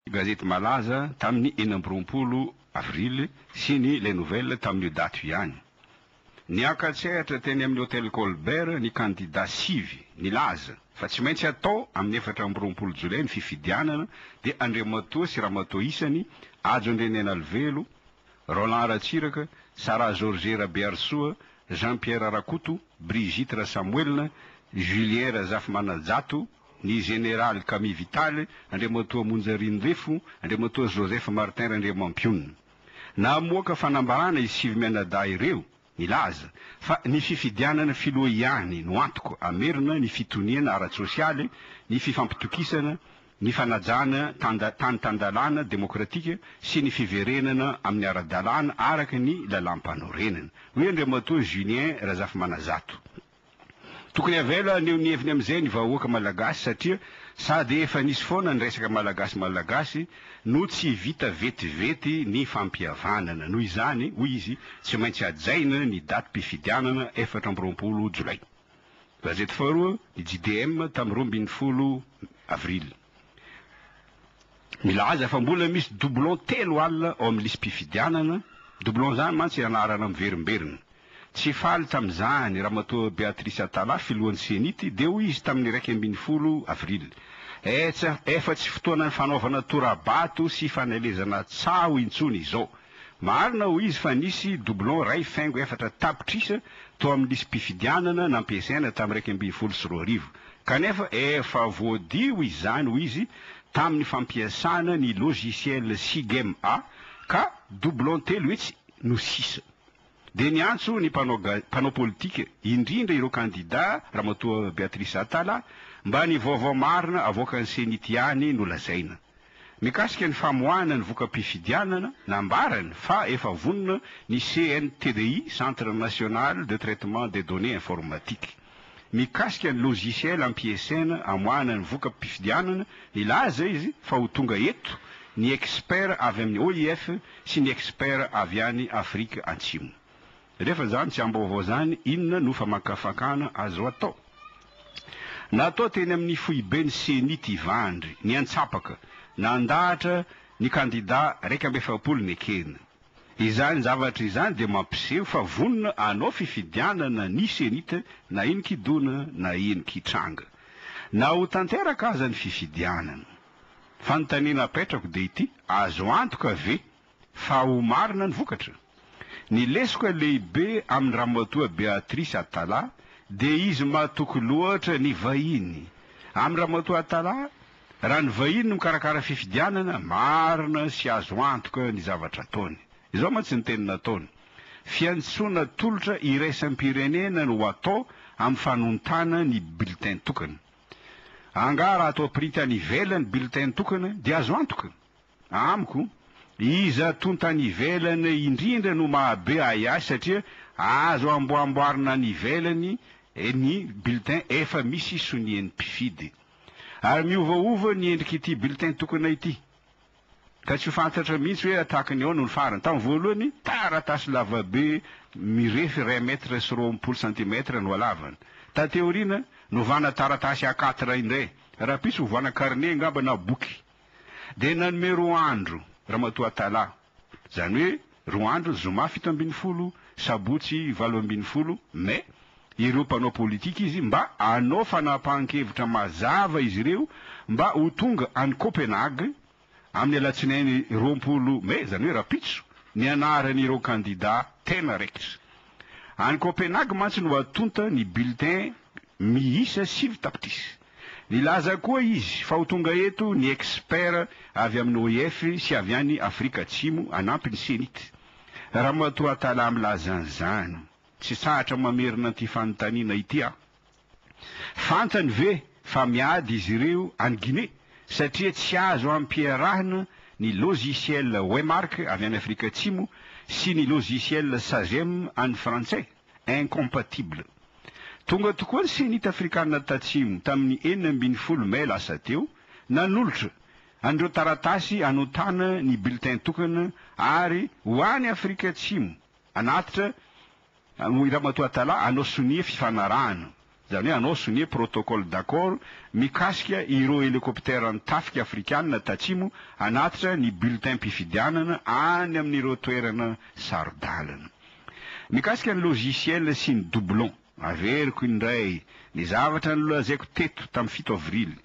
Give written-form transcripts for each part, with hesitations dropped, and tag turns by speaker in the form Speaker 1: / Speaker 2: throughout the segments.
Speaker 1: gazety malaza tamin'ny 20 avril sy ny Les Nouvelles tamin'io daty ihany. Niakatsehatra teny amin'ny hôtel Colbert ny candidat sivy nilaza fa tsy maintsy atao amin'ny 4 jolay ny fifidianana dia Andriamatoa sy Ramatoa Isany, Ajo Andrenena Alvelo, Roland Ratsiraka, Sara George Rabearsoa, Jean-Pierre Rakoto, Brigitte Rasamuelna, Julien Razafmanajato, ny général Camille Vital, Andriamatoa Monjarindrefo, Andriamatoa Joseph Martin Randriamampion. Namoaka fanambarana izy sivy menada ireo nilaza fa ny fifidianana filoha ihany no antoko amerina ny fitoniana ara-tsosialy, ny fifampitokisana, ny fanajana tany tandalana demokratika sy ny fiverenana amin'ny ara-dalàna araka ny lalam-panorenana. Hoe Andriamatoa Julien Razafmanajato. Tokony avela neo ny heviny amin'izay ny vahoaka malagasy satria sady efa nisy foana ny resaka malagasy no tsy vita vetivety ny fampihavanana. Noho izany hoy izy tsy maintsy ajaina ny daty mpifidianana 20 jolay. Gazety faharoa ny JDM tamin'ny 12 avril. Milaza fa mbola misy doublon 3 alina ao amin'ny lisy mpifidianana. Doublon zany mantsy anarana miverimberina. Tsy faly tamin'izany Ramatoa Beatrice Atala filohan'ny senity dia hoy izy tamin'ny 12 avril. Efa tsy fotoana ny fanaovana torabato sy fanelezana tsaho intsony izao. Marina hoy izy fa nisy doublon ray faingo 4 tapitrisa tao amin'ny lisy mpifidianana nampiasaina tamin'ny 12 kanefa efa voadio izany hoy izy tamin'ny fampiasana ny logiciel Sigem A ka doublon 3 etsy no 6. Dia niantso ny mpanao politika indrindra ireo candidat Ramatoa Beatrice Atala mba ny vaovao marina avoaka ny senity ihany no lazaina. Mikasika ny famoahana ny voka-pifidianana nambarany fa efa vonona ny CNTDI, Centre National de Traitement des Données Informatiques. Mikasika ny logiciel ampiasaina amoahana ny voka-pifidianana nilaza izy fa ho tonga eto ny expert avy amin'ny OIF sy ny expert avy any Afrika Atsimo. Rehefa zany tsy ambavao zany inona no famakafakana azo atao. Natao teny amin'ny foibeny senity Ivandry ny antsapaka nandahatra ny candidat 170 nekena. Izany zavatra izany dia mampiseho fa vonona anao fifidianana ny senita na iny kidona na iny kitranga. Na ho tanteraka aza ny fifidianana. Fanontaniana apetrako dia ity, azo antoka ve fa ho marina ny vokatra. Ny lesoka lehibe amin'ny Ramatoa Beatrice Atala dia izy mahatoky loatra ny vahiny. Amin'ny Ramatoa Atala, raha ny vahiny mikarakara fifidianana, marina sy azo antoka ny zavatra ataony. Izao mantsy ny teny nataony. Fiantsoana tolotra iraisam-pirenena no atao amin'ny fanontana ny bulletin tokana. Angara atao pritany ivelany bulletin tokana dia azo antoka. Amiko izy atontany ivelany indrindra no mahabe ahy satria azo amboamboarina ny ivelany ny bulletin efa misy sonian'ny mpifidy. Ary miovaova ny endriky ity bulletin tokana ity. Ka tsy fantatra mihitsy hoe atakany ao no ny farany. Tamin'ny voalohany taratasy lavabe mirefy 1 mètre sy 20 cm no alavany. Tateorina novana taratasy A4 indray. Raha pisy hovana carnet ngamba na boky. Dia nanome Roandro Ramatoa Atala. Zany hoe Roandro zoma 17 sabotsy 18 mai ireo mpanao politika izy mba anao fanapahan-kevitra mazava izy ireo mba ho tonga any Copenhague amin'ny alatsinainy 20 mai, zany hoe rapitso ny anaran'ireo candidat tena raikitra. Any Copenhague mantsy no atonta ny bulletin miisa 7 tapitrisa. Nilaza koa izy fa ho tonga eto ny expert avy amin'ny OIF sy avy any Afrika Atsimo anampy ny senity. Ramatoa Atala milazan'izany. Tsy sahatra mamerina an'ity fanontaniana ity aho. Fantany ve fa miady izy ireo any Guinée satria tsy azo ampiarahana ny logiciel Wemark avy any Afrika Atsimo sy ny logiciel Sagem any Frantsay. Incompatible. Tonga tokoa ny senity afrikanina tatsimo tamin'ny 12 mai lasa teo nanolotra andreo taratasy anotana ny bulletin tokana ary ho any Afrika Atsimo anatitra Ramatoa Atala anao sonia fifanarahana. zany hoe anao signé protocole d'accord mikasika ireo hélicoptère nitafika afrikanina tatsimo anatitra ny bulletin mpifidianana any amin'ireo toerana sarodalana. Mikasika ny logiciel sy ny doublon, averiko indray ny zavatra nolazaiko teto tamin'ny 7 avrily.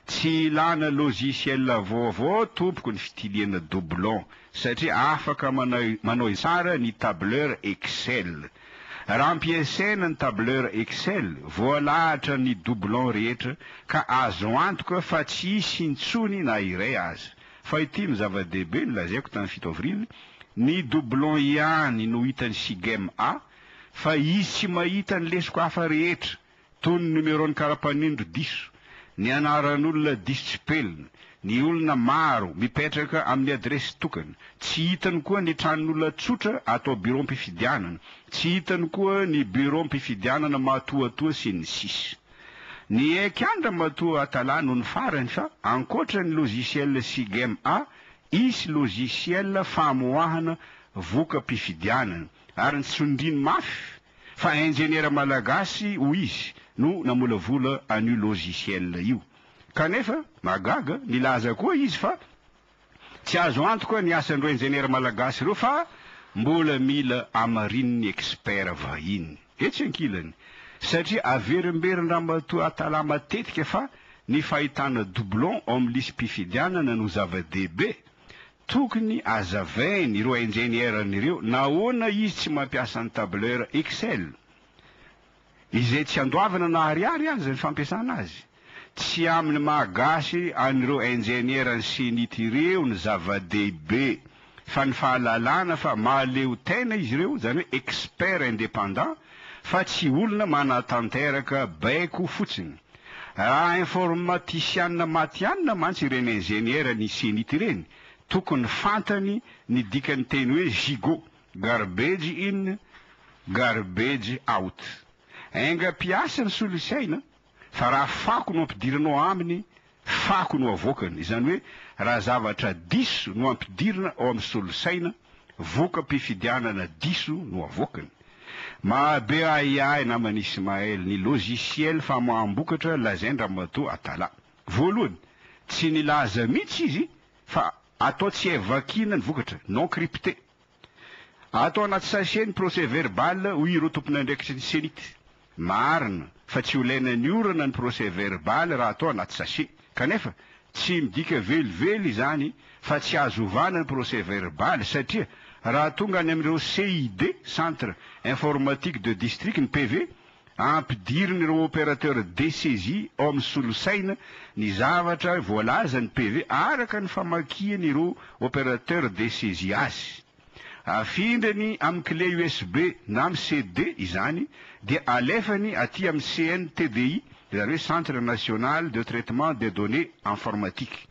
Speaker 1: Tsy ilana logiciel vaovao tompoko ny fitiliana doublon satria afaka manao tsara ny tableur Excel. Raha ampiasaina ny tableur Excel, voalahatra ny doublon rehetra ka azo antoka fa tsy hisy intsony na iray aza. Fa ity zava-dehibe nolazaiko tamin'ny 7 avrily, ny doublon ihany no hitany SIGEM A, fa izy tsy mahita ny lesoko hafa rehetra, toy ny numéro ny karapanindro diso, ny anaran'olona diso tsy pelina, ny olona maro mipetraka amin'ny adresy tokana, tsy hitany koa ny tranon'olona tsotra atao bureau mpifidianana, tsy hitany koa ny bureau mpifidianana matoatoa sy ny sisa. Ny ekandra matoa atalà no ny farany fa ankoatra ny logiciel SIGEM A, isy logiciel famoahana voka mpifidianana ary ny tsondriny mafy fa ingénieur malagasy ho izy no namolavola an'io logiciel io. Kanefa magaga nilaza koa izy fa tsy azo antoka ny asan'ireo ingénieur malagasy ireo fa mbola mila amarin'ny expert vahiny. Etsy ankilany satria averimberin-draha matoa atalà matetika fa ny fahitana doublon ao amin'ny lisy mpifidianana no zava-dehibe. Tokony azavainy ireo ingénieur ireo nahoana izy tsy mampiasa ny tableur Excel. Izay tsy andoavana na ariary azy ny fampiasana azy. Tsy amin'ny mahagasy an'ireo ingénieur ny senity ireo ny zava-dehibe fa ny fahalalana fa mahaleo tena izy ireo, zany hoe expert indépendant, fa tsy olona manatanteraka baiko fotsiny. Raha informaticianina matianina mantsy ireny ingénieur ny senity ireny, tokony fantany ny dikany teny hoe gigot, garbage in, garbage out. Engam-piasa ny solosaina, fa raha fako no ampidirinao aminy, fako no avoakany. Izany hoe raha zavatra diso no ampidirina ao amin'ny solosaina, voka mpifidianana diso no avoakany. Mahabe ahiahy namany Ismaël ny logiciel famoaham-bokatra lazaindra matoa atalà. Voalohany, tsy nilaza mihitsy izy fa atao tsy evakina ny vokatra, non crypté. Atao anaty sachet ny procès verbal ho ireo tompon'andraikitry ny senity. Marina fa tsy ho ilaina ny orana ny procès verbal raha atao anaty sachet. Kanefa tsy midika velively izany fa tsy azo ovana ny procès verbal satria raha tonga any amin'ireo CID, centre informatique de district, ny PV, ampidiriny ireo opérateur de saisie ao amin'ny solosaina ny zavatra voalaza ny PV araka ny famakiany ireo opérateur de saisie azy. Afindrany amin'ny clé USB na amin'ny CD izany dia alefany aty amin'ny CNTDI, zany hoe Centre National de Traitement des Données Informatiques.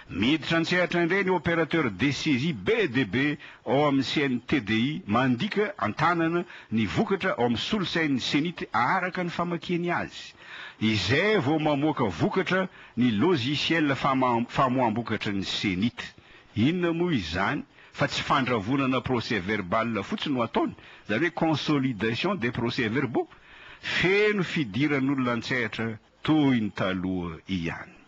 Speaker 1: Miditra antsehatra indray ny opérateur de saisie be dia be ao amin'ny CNTDI mandika antanana ny vokatra ao amin'ny solosain'ny senity araka ny famakiany azy. Izay vao mamoaka vokatra ny logiciel famoaham-bokatra ny senity. Inona moa izany fa tsy fandravonana procès verbal fotsiny no ataony, zany hoe consolidation des procès verbaux, feno fidiran'olona antsehatra toy ny taloha ihany.